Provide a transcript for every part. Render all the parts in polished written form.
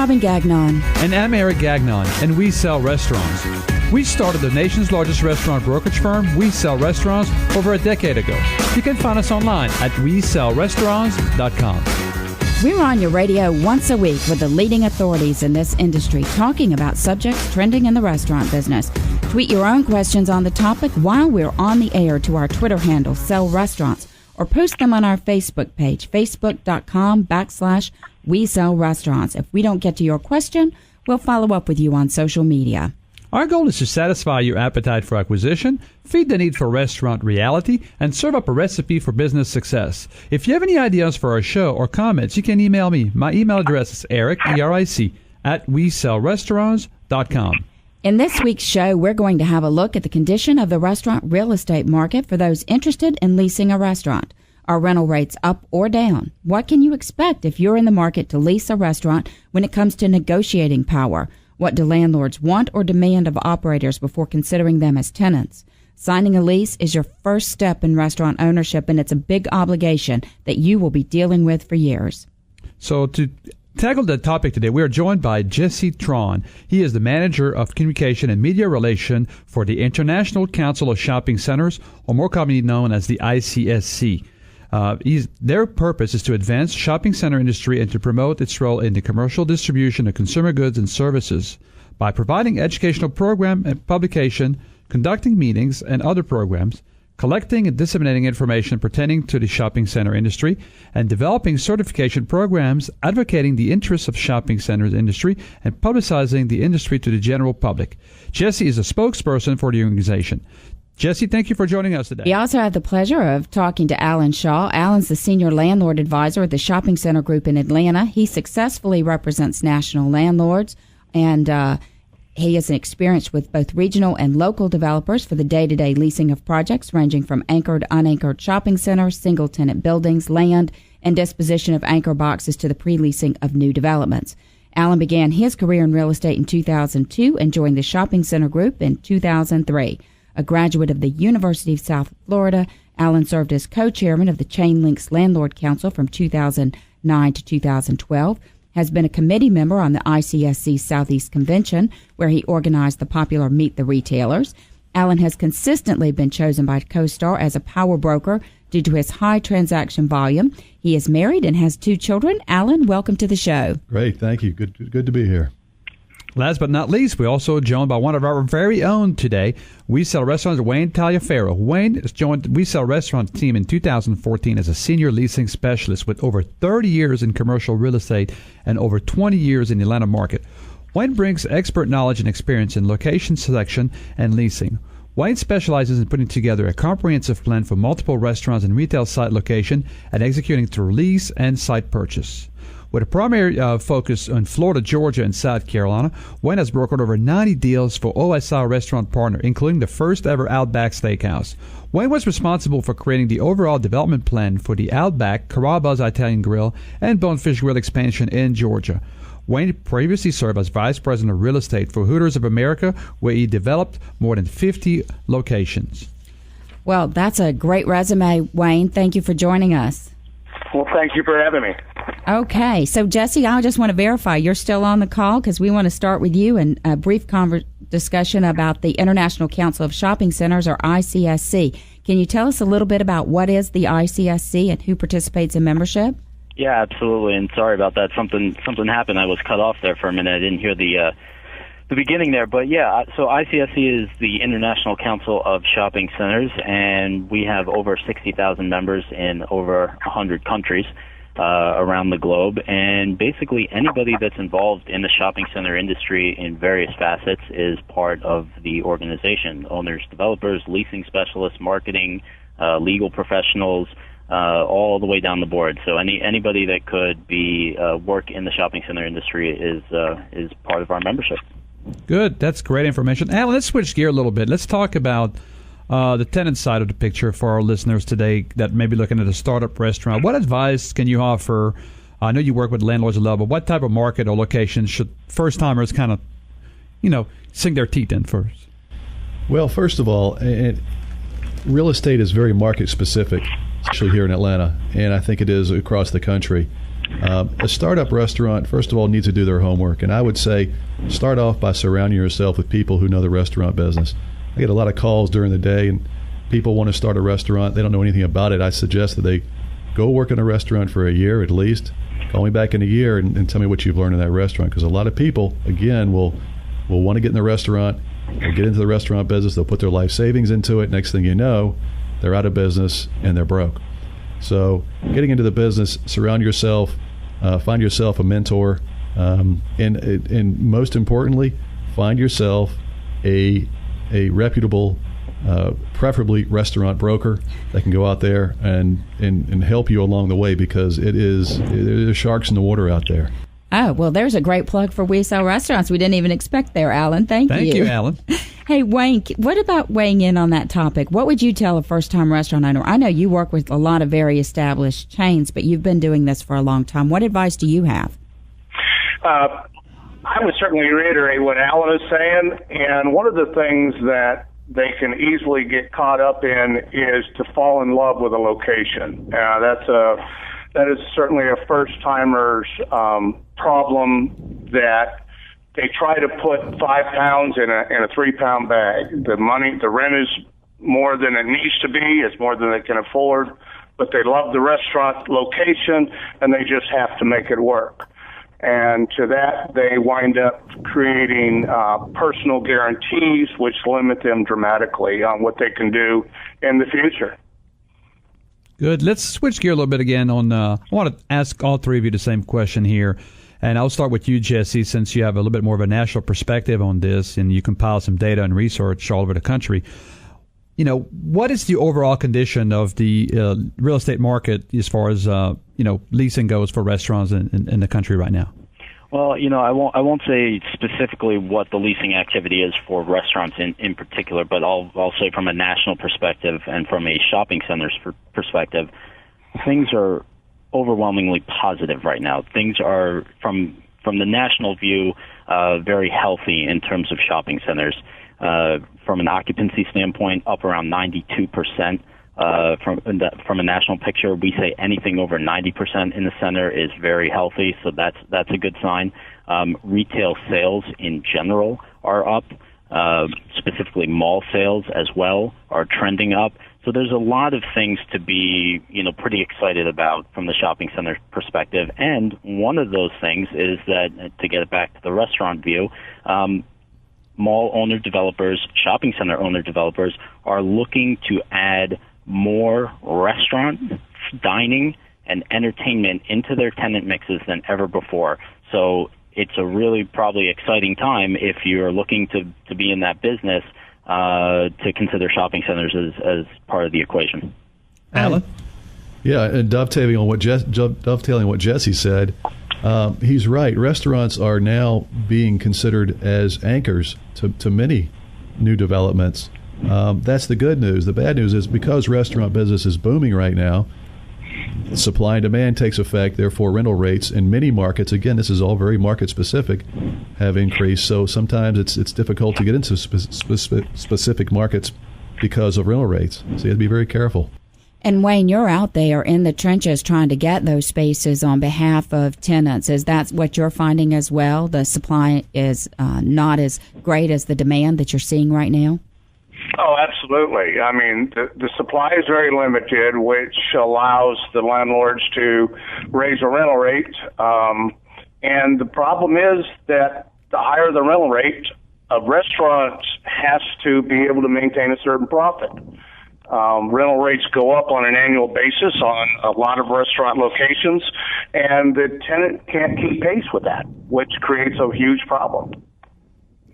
Robin Gagnon. And I'm Eric Gagnon, and we sell restaurants. We started the nation's largest restaurant brokerage firm, We Sell Restaurants, over a decade ago. You can find us online at WeSellRestaurants.com. We're on your radio once a week with the leading authorities in this industry, talking about subjects trending in the restaurant business. Tweet your own questions on the topic while we're on the air to our Twitter handle, Sell Restaurants, or post them on our Facebook page, facebook.com/We Sell Restaurants. If we don't get to your question, we'll follow up with you on social media. Our goal is to satisfy your appetite for acquisition, feed the need for restaurant reality, and serve up a recipe for business success. If you have any ideas for our show or comments, you can email me. My email address is Eric, E-R-I-C, at WeSellRestaurants.com. In this week's show, we're going to have a look at the condition of the restaurant real estate market for those interested in leasing a restaurant. Are rental rates up or down? What can you expect if you're in the market to lease a restaurant when it comes to negotiating power? What do landlords want or demand of operators before considering them as tenants? Signing a lease is your first step in restaurant ownership, and it's a big obligation that you will be dealing with for years. So to tackle the topic today, we are joined by Jesse Tron. He is the Manager of Communication and Media Relation for the International Council of Shopping Centers, or more commonly known as the ICSC. Their purpose is to advance shopping center industry and to promote its role in the commercial distribution of consumer goods and services by providing educational program and publication, conducting meetings and other programs, collecting and disseminating information pertaining to the shopping center industry, and developing certification programs advocating the interests of shopping centers industry and publicizing the industry to the general public. Jesse is a spokesperson for the organization. Jesse, thank you for joining us today. We also have the pleasure of talking to Alan Shaw. Alan's the Senior Landlord Advisor at the Shopping Center Group in Atlanta. He successfully represents national landlords, and he is experienced with both regional and local developers for the day-to-day leasing of projects ranging from anchored, unanchored shopping centers, single-tenant buildings, land, and disposition of anchor boxes to the pre-leasing of new developments. Alan began his career in real estate in 2002 and joined the Shopping Center Group in 2003. A graduate of the University of South Florida, Alan served as co-chairman of the Chain Links Landlord Council from 2009 to 2012, has been a committee member on the ICSC Southeast Convention, where he organized the popular Meet the Retailers. Alan has consistently been chosen by CoStar as a power broker due to his high transaction volume. He is married and has 2 children. Alan, welcome to the show. Great, thank you. Good to be here. Last but not least, we also joined by one of our very own today. We Sell Restaurants, Wayne Taliaferro. Wayne has joined We Sell Restaurants team in 2014 as a senior leasing specialist with over 30 years in commercial real estate and over 20 years in the Atlanta market. Wayne brings expert knowledge and experience in location selection and leasing. Wayne specializes in putting together a comprehensive plan for multiple restaurants and retail site location and executing through lease and site purchase. With a primary focus on Florida, Georgia, and South Carolina, Wayne has brokered over 90 deals for OSI Restaurant Partner, including the first ever Outback Steakhouse. Wayne was responsible for creating the overall development plan for the Outback, Carrabba's Italian Grill, and Bonefish Grill expansion in Georgia. Wayne previously served as Vice President of Real Estate for Hooters of America, where he developed more than 50 locations. Well, that's a great resume, Wayne. Thank you for joining us. Well, thank you for having me. Okay, so Jesse, I just want to verify you're still on the call because we want to start with you and a brief discussion about the International Council of Shopping Centers, or ICSC. Can you tell us a little bit about what is the ICSC and who participates in membership? Yeah, absolutely, and sorry about that. Something happened. I was cut off there for a minute. I didn't hear the beginning there, but yeah, so ICSC is the International Council of Shopping Centers, and we have over 60,000 members in over 100 countries around the globe, and basically anybody that's involved in the shopping center industry in various facets is part of the organization. Owners, developers, leasing specialists, marketing, legal professionals, all the way down the board. So anybody that could be work in the shopping center industry is part of our membership. Good. That's great information. Alan, let's switch gear a little bit. Let's talk about the tenant side of the picture for our listeners today that may be looking at a startup restaurant. What advice can you offer? I know you work with landlords a lot, but what type of market or location should first-timers kind of, sink their teeth in first? Well, first of all, real estate is very market-specific, especially here in Atlanta, and I think it is across the country. A startup restaurant, first of all, needs to do their homework. And I would say start off by surrounding yourself with people who know the restaurant business. I get a lot of calls during the day, and people want to start a restaurant. They don't know anything about it. I suggest that they go work in a restaurant for a year at least. Call me back in a year and tell me what you've learned in that restaurant. Because a lot of people, again, will want to get in the restaurant. They'll get into the restaurant business. They'll put their life savings into it. Next thing you know, they're out of business and they're broke. So getting into the business, surround yourself, find yourself a mentor, and most importantly, find yourself a reputable, preferably restaurant broker that can go out there and help you along the way, because there's sharks in the water out there. Oh, well, there's a great plug for We Sell Restaurants we didn't even expect there, Alan. Thank you. Thank you, Alan. Hey, Wayne, what about weighing in on that topic? What would you tell a first-time restaurant owner? I know you work with a lot of very established chains, but you've been doing this for a long time. What advice do you have? I would certainly reiterate what Alan is saying, and one of the things that they can easily get caught up in is to fall in love with a location. That is certainly a first-timer's problem, that they try to put 5 pounds in a 3 pound bag. The rent is more than it needs to be. It's more than they can afford, but they love the restaurant location and they just have to make it work. And to that, they wind up creating personal guarantees, which limit them dramatically on what they can do in the future. Good. Let's switch gear a little bit again. I want to ask all three of you the same question here. And I'll start with you, Jesse, since you have a little bit more of a national perspective on this and you compile some data and research all over the country. What is the overall condition of the real estate market as far as, leasing goes for restaurants in the country right now? Well, I won't say specifically what the leasing activity is for restaurants in particular, but I'll say from a national perspective and from a shopping center's perspective, things are overwhelmingly positive right now. Things are, from the national view, very healthy in terms of shopping centers. From an occupancy standpoint, up around 92%. From a national picture, we say anything over 90% in the center is very healthy, so that's a good sign. Retail sales in general are up. Specifically, mall sales as well are trending up. So there's a lot of things to be, pretty excited about from the shopping center perspective. And one of those things is that, to get it back to the restaurant view, mall owner developers, shopping center owner developers are looking to add more restaurant, dining, and entertainment into their tenant mixes than ever before. So it's a really probably exciting time if you're looking to be in that business to consider shopping centers as part of the equation. Alan? Yeah, and dovetailing on what Jesse said, he's right. Restaurants are now being considered as anchors to many new developments. That's the good news. The bad news is because restaurant business is booming right now, supply and demand takes effect. Therefore, rental rates in many markets, again, this is all very market specific, have increased. So sometimes it's difficult to get into specific markets because of rental rates. So you have to be very careful. And Wayne, you're out there in the trenches trying to get those spaces on behalf of tenants. Is that what you're finding as well? The supply is not as great as the demand that you're seeing right now? Oh, absolutely. I mean, the supply is very limited, which allows the landlords to raise a rental rate. And the problem is that the higher the rental rate, a restaurant has to be able to maintain a certain profit. Rental rates go up on an annual basis on a lot of restaurant locations, and the tenant can't keep pace with that, which creates a huge problem.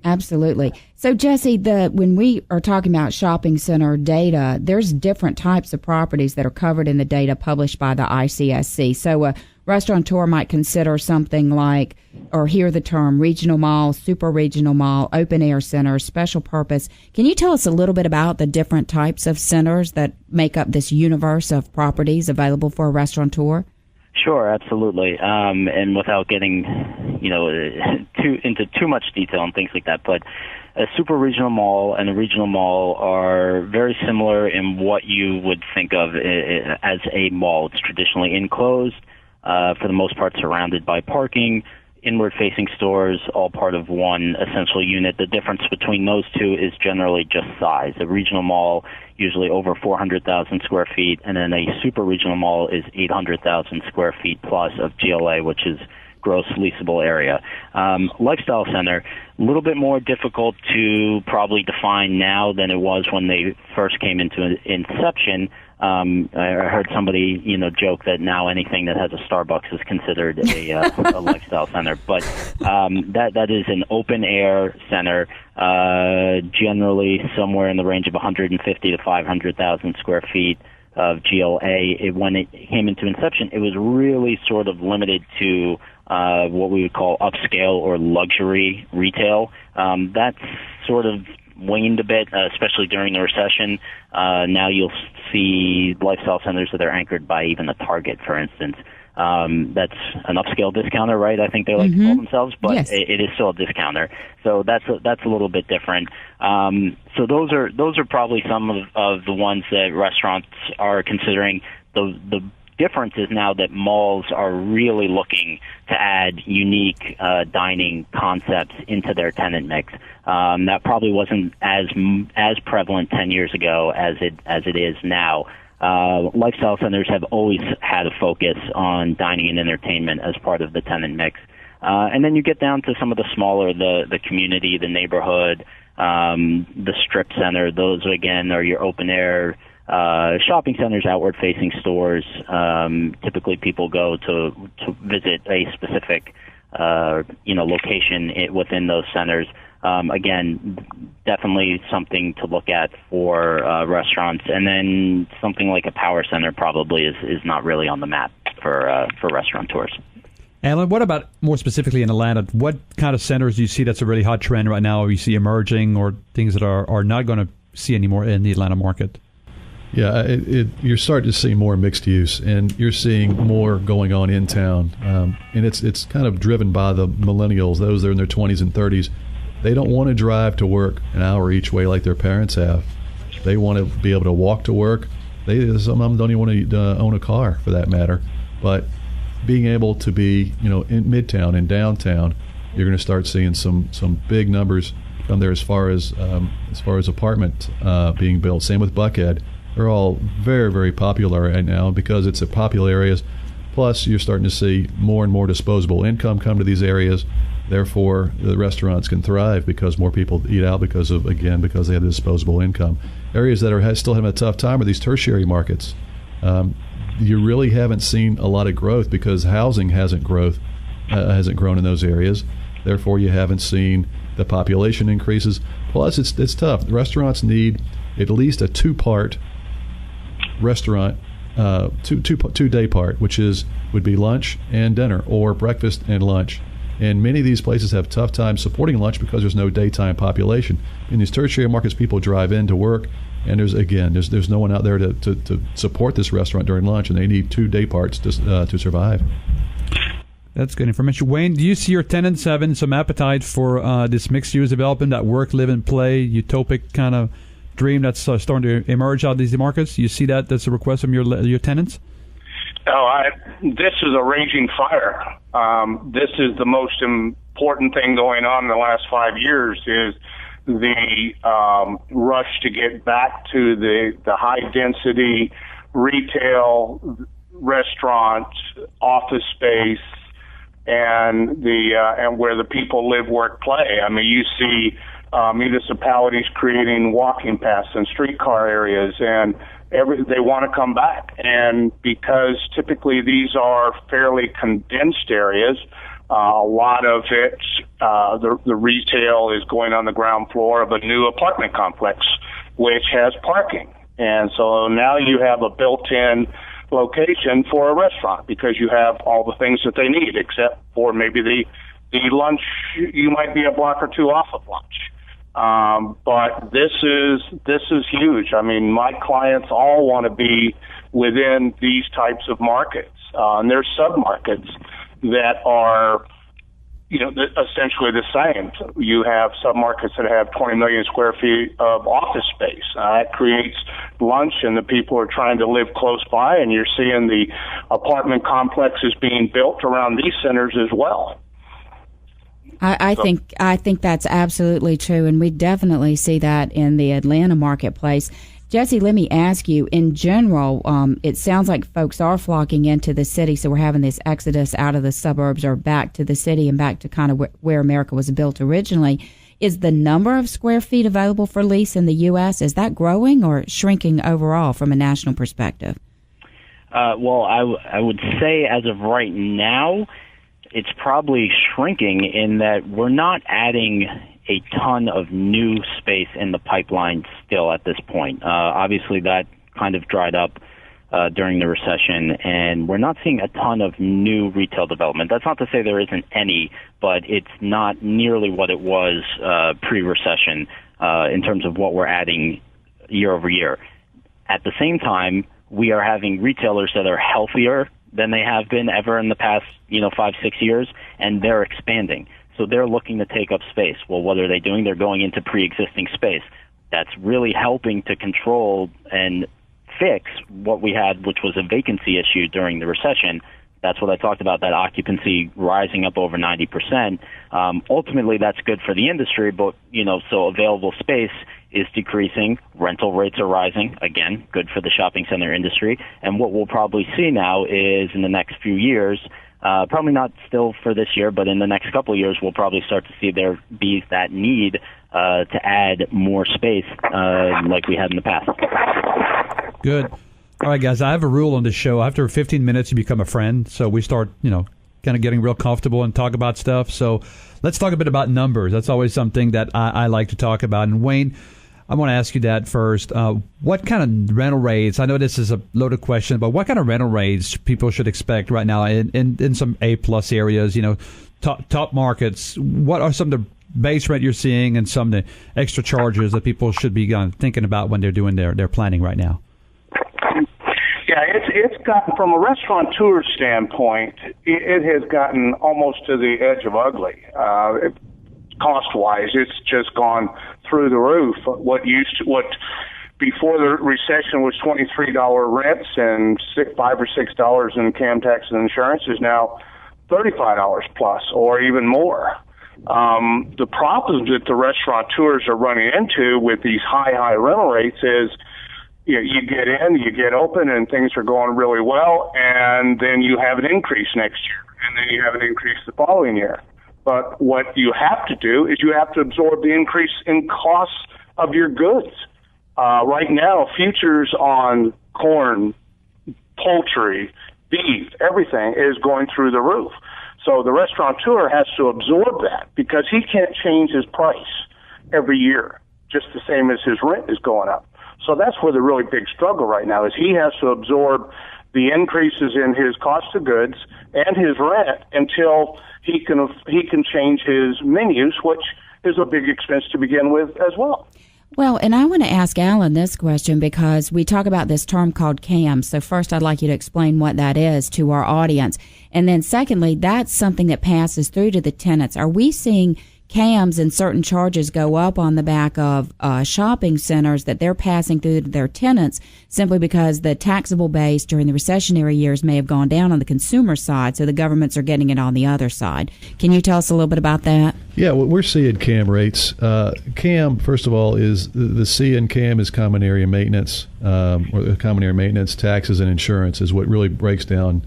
Absolutely. So, Jesse, when we are talking about shopping center data, there's different types of properties that are covered in the data published by the ICSC. So a restaurateur might consider something like, or hear the term, regional mall, super regional mall, open air center, special purpose. Can you tell us a little bit about the different types of centers that make up this universe of properties available for a restaurateur? Sure, absolutely. And without getting, into too much detail and things like that, but a super regional mall and a regional mall are very similar in what you would think of as a mall. It's traditionally enclosed. for the most part surrounded by parking, inward-facing stores, all part of one essential unit. The difference between those two is generally just size. A regional mall, usually over 400,000 square feet, and then a super regional mall is 800,000 square feet plus of GLA, which is gross leasable area. Lifestyle center, a little bit more difficult to probably define now than it was when they first came into inception. I heard somebody, joke that now anything that has a Starbucks is considered a lifestyle center. But that is an open air center, generally somewhere in the range of 150 to 500,000 square feet of GLA. When it came into inception, it was really sort of limited to what we would call upscale or luxury retail. That's sort of waned a bit, especially during the recession. Now you'll see lifestyle centers that are anchored by even a Target, for instance. That's an upscale discounter, right? I think they like to call themselves, but yes. it is still a discounter. So that's a little bit different. So those are probably some of the ones that restaurants are considering. The difference is now that malls are really looking to add unique dining concepts into their tenant mix. That probably wasn't as prevalent 10 years ago as it is now. Lifestyle centers have always had a focus on dining and entertainment as part of the tenant mix. And then you get down to some of the smaller, the community, the neighborhood, the strip center. Those, again, are your open air shopping centers, outward-facing stores. Typically, people go to visit a specific, location within those centers. Again, definitely something to look at for restaurants. And then something like a power center probably is not really on the map for restaurateurs. Alan, what about more specifically in Atlanta? What kind of centers do you see that's a really hot trend right now, or you see emerging, or things that are not going to see anymore in the Atlanta market? Yeah, you're starting to see more mixed use, and you're seeing more going on in town. And it's kind of driven by the millennials, those that are in their 20s and 30s. They don't want to drive to work an hour each way like their parents have. They want to be able to walk to work. Some of them don't even want to own a car, for that matter. But being able to be, in Midtown and downtown, you're going to start seeing some big numbers come there as far as apartment being built. Same with Buckhead. They're all very, very popular right now because it's a popular areas. Plus, you're starting to see more and more disposable income come to these areas. Therefore, the restaurants can thrive because more people eat out because they have disposable income. Areas that are still having a tough time are these tertiary markets. You really haven't seen a lot of growth because housing hasn't grown in those areas. Therefore, you haven't seen the population increases. Plus, it's tough. The restaurants need at least a two-part restaurant, two day part, which would be lunch and dinner, or breakfast and lunch. And many of these places have tough time supporting lunch because there's no daytime population. In these tertiary markets, people drive in to work, and there's no one out there to support this restaurant during lunch, and they need 2 day parts to survive. That's good information. Wayne, do you see your tenants having some appetite for this mixed-use development, that work, live, and play utopic kind of dream that's starting to emerge out of these markets? You see that that's a request from your tenants? This is a raging fire. This is the most important thing going on in the last 5 years is the rush to get back to the high-density retail, restaurants, office space, and where the people live, work, play. I mean, you see municipalities creating walking paths and streetcar areas, and they want to come back. And because typically these are fairly condensed areas, a lot of it, the retail is going on the ground floor of a new apartment complex, which has parking. And so now you have a built-in location for a restaurant because you have all the things that they need, except for maybe the lunch. You might be a block or two off of lunch. But this is huge. I mean, my clients all want to be within these types of markets. And there's sub-markets that are essentially the same. You have submarkets that have 20 million square feet of office space. That creates lunch, and the people are trying to live close by, and you're seeing the apartment complexes being built around these centers as well. I think that's absolutely true, and we definitely see that in the Atlanta marketplace. Jesse, let me ask you, in general, it sounds like folks are flocking into the city, so we're having this exodus out of the suburbs or back to the city and back to kind of where America was built originally. Is the number of square feet available for lease in the U.S., is that growing or shrinking overall from a national perspective? Well, I would say as of right now, it's probably shrinking in that we're not adding a ton of new space in the pipeline still at this point. Obviously, that kind of dried up during the recession, and we're not seeing a ton of new retail development. That's not to say there isn't any, but it's not nearly what it was pre-recession in terms of what we're adding year over year. At the same time, we are having retailers that are healthier than they have been ever in the past, 5-6 years, and they're expanding. So they're looking to take up space. Well, what are they doing? They're going into pre-existing space. That's really helping to control and fix what we had, which was a vacancy issue during the recession. That's what I talked about, that occupancy rising up over 90%. Ultimately, that's good for the industry, but, so available space is decreasing. Rental rates are rising. Again, good for the shopping center industry. And what we'll probably see now is in the next few years, probably not still for this year, but in the next couple of years, we'll probably start to see there be that need to add more space like we had in the past. Good. All right, guys, I have a rule on this show. After 15 minutes, you become a friend. So we start, kind of getting real comfortable and talk about stuff. So let's talk a bit about numbers. That's always something that I like to talk about. And Wayne, I want to ask you that first. What kind of rental rates? I know this is a loaded question, but what kind of rental rates people should expect right now in some A-plus areas, top markets? What are some of the base rent you're seeing and some of the extra charges that people should be thinking about when they're doing their planning right now? Yeah, it's gotten, from a restaurateur standpoint, it has gotten almost to the edge of ugly. Cost-wise, it's just gone through the roof. What before the recession was $23 rents and $5 or $6 in cam tax and insurance is now $35 plus or even more. The problems that the restaurateurs are running into with these high rental rates is you get in, you get open, and things are going really well, and then you have an increase next year, and then you have an increase the following year. But what you have to do is you have to absorb the increase in costs of your goods. Right now, futures on corn, poultry, beef, everything is going through the roof. So the restaurateur has to absorb that because he can't change his price every year, just the same as his rent is going up. So that's where the really big struggle right now is he has to absorb the increases in his cost of goods and his rent until he can change his menus, which is a big expense to begin with as well. Well, and I want to ask Alan this question because we talk about this term called CAM. So first, I'd like you to explain what that is to our audience. And then secondly, that's something that passes through to the tenants. Are we seeing CAMs and certain charges go up on the back of shopping centers that they're passing through to their tenants simply because the taxable base during the recessionary years may have gone down on the consumer side, so the governments are getting it on the other side? Can you tell us a little bit about that? Yeah, well, we're seeing CAM rates. CAM, first of all, is the C in CAM is common area maintenance, or common area maintenance, taxes, and insurance is what really breaks down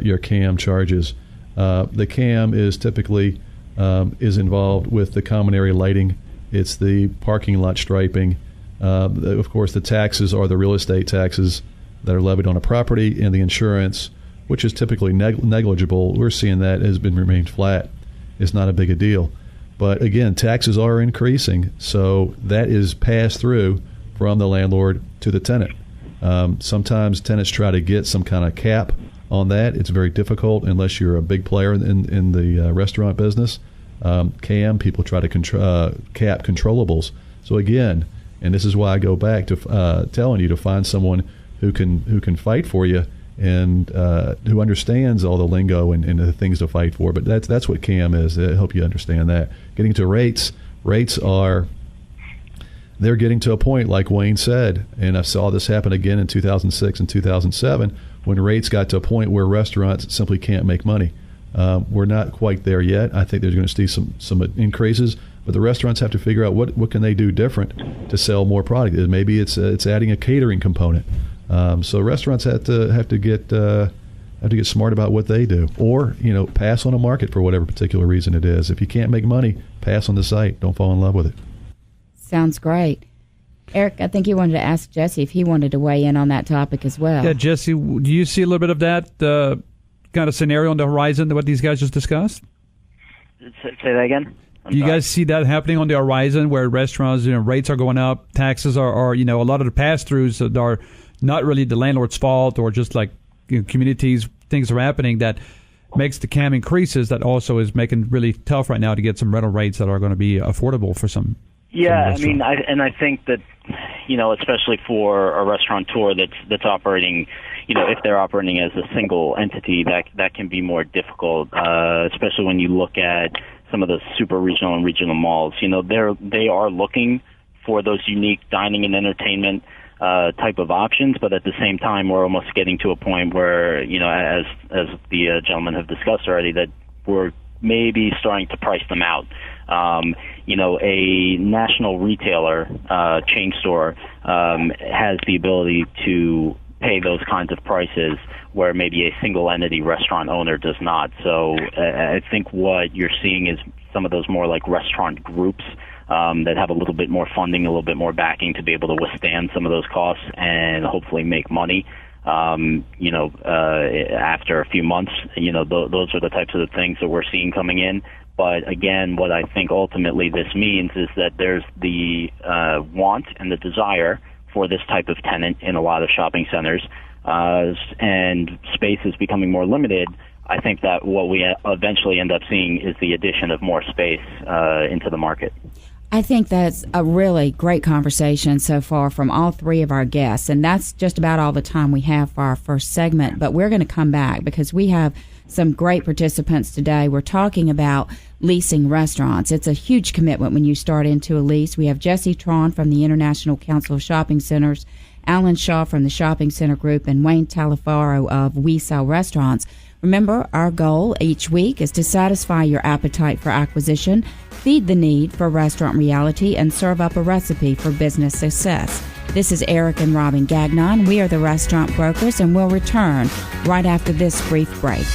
your CAM charges. The CAM is typically is involved with the common area lighting. It's the parking lot striping. Of course, the taxes are the real estate taxes that are levied on a property, and the insurance, which is typically negligible. We're seeing that has remained flat. It's not a big a deal. But again, taxes are increasing, so that is passed through from the landlord to the tenant. Sometimes tenants try to get some kind of cap on that. It's very difficult unless you're a big player in the restaurant business. CAM, people try to cap controllables. So again, and this is why I go back to telling you to find someone who can fight for you and who understands all the lingo and the things to fight for. But that's what CAM is. I hope you understand that. Getting to rates are, they're getting to a point, like Wayne said, and I saw this happen again in 2006 and 2007, when rates got to a point where restaurants simply can't make money. We're not quite there yet. I think there's going to see some increases, but the restaurants have to figure out what can they do different to sell more product. Maybe it's adding a catering component. So restaurants have to get smart about what they do, or pass on a market for whatever particular reason it is. If you can't make money, pass on the site. Don't fall in love with it. Sounds great. Eric, I think you wanted to ask Jesse if he wanted to weigh in on that topic as well. Yeah, Jesse, do you see a little bit of that kind of scenario on the horizon, what these guys just discussed? Say that again? Do you guys see that happening on the horizon, where restaurants, rates are going up, taxes are a lot of the pass-throughs that are not really the landlord's fault, or just like communities, things are happening that makes the CAM increases, that also is making it really tough right now to get some rental rates that are going to be affordable for some. Yeah, I mean, I think that, especially for a restaurateur that's operating, if they're operating as a single entity, that can be more difficult, especially when you look at some of the super regional and regional malls. They are looking for those unique dining and entertainment type of options, but at the same time, we're almost getting to a point where, as the gentlemen have discussed already, that we're maybe starting to price them out. A national retailer, chain store, has the ability to pay those kinds of prices where maybe a single entity restaurant owner does not. So I think what you're seeing is some of those more like restaurant groups that have a little bit more funding, a little bit more backing to be able to withstand some of those costs and hopefully make money. After a few months, those are the types of things that we're seeing coming in. But again, what I think ultimately this means is that there's the want and the desire for this type of tenant in a lot of shopping centers, and space is becoming more limited. I think that what we eventually end up seeing is the addition of more space into the market. I think that's a really great conversation so far from all three of our guests, and that's just about all the time we have for our first segment. But we're going to come back because we have some great participants today. We're talking about leasing restaurants. It's a huge commitment when you start into a lease. We have Jesse Tron from the International Council of Shopping Centers, Alan Shaw from the Shopping Center Group, and Wayne Taliaferro of We Sell Restaurants. Remember, our goal each week is to satisfy your appetite for acquisition, feed the need for restaurant reality, and serve up a recipe for business success. This is Eric and Robin Gagnon. We are the Restaurant Brokers, and we'll return right after this brief break.